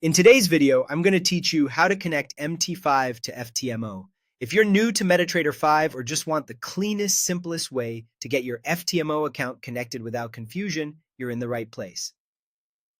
In today's video, I'm going to teach you how to connect MT5 to FTMO. If you're new to MetaTrader 5 or just want the cleanest, simplest way to get your FTMO account connected without confusion, you're in the right place.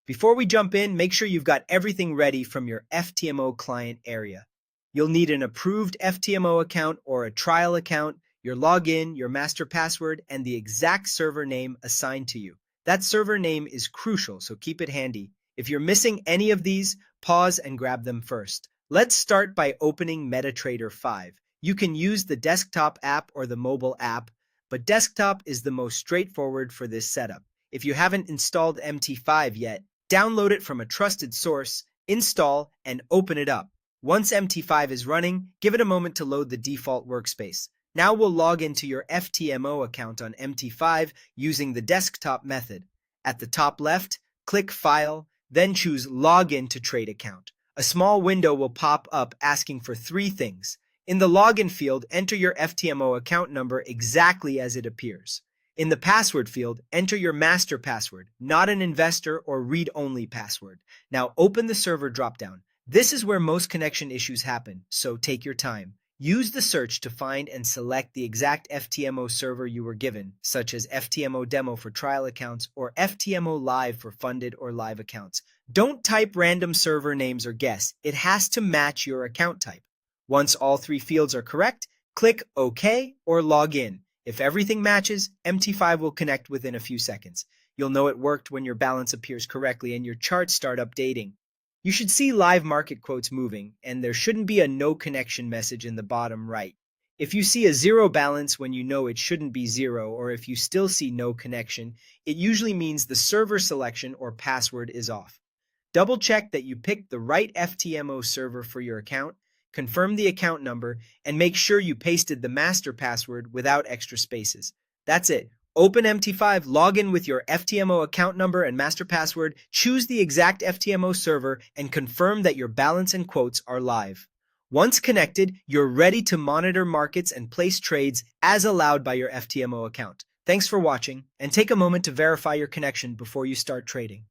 Before we jump in, make sure you've got everything ready from your FTMO client area. You'll need an approved FTMO account or a trial account, your login, your master password, and the exact server name assigned to you. That server name is crucial, so keep it handy. If you're missing any of these, pause and grab them first. Let's start by opening MetaTrader 5. You can use the desktop app or the mobile app, but desktop is the most straightforward for this setup. If you haven't installed MT5 yet, download it from a trusted source, install, and open it up. Once MT5 is running, give it a moment to load the default workspace. Now we'll log into your FTMO account on MT5 using the desktop method. At the top left, click File, then choose Login to Trade Account. A small window will pop up asking for three things. In the login field, enter your FTMO account number exactly as it appears. In the password field, enter your master password, not an investor or read-only password. Now open the server dropdown. This is where most connection issues happen, so take your time. Use the search to find and select the exact FTMO server you were given, such as FTMO Demo for trial accounts or FTMO Live for funded or live accounts. Don't type random server names or guess. It has to match your account type. Once all three fields are correct, click OK or log in. If everything matches, MT5 will connect within a few seconds. You'll know it worked when your balance appears correctly and your charts start updating. You should see live market quotes moving, and there shouldn't be a no connection message in the bottom right. If you see a zero balance when you know it shouldn't be zero, or if you still see no connection, it usually means the server selection or password is off. Double check that you picked the right FTMO server for your account, confirm the account number, and make sure you pasted the master password without extra spaces. That's it. Open MT5, log in with your FTMO account number and master password, choose the exact FTMO server, and confirm that your balance and quotes are live. Once connected, you're ready to monitor markets and place trades as allowed by your FTMO account. Thanks for watching, and take a moment to verify your connection before you start trading.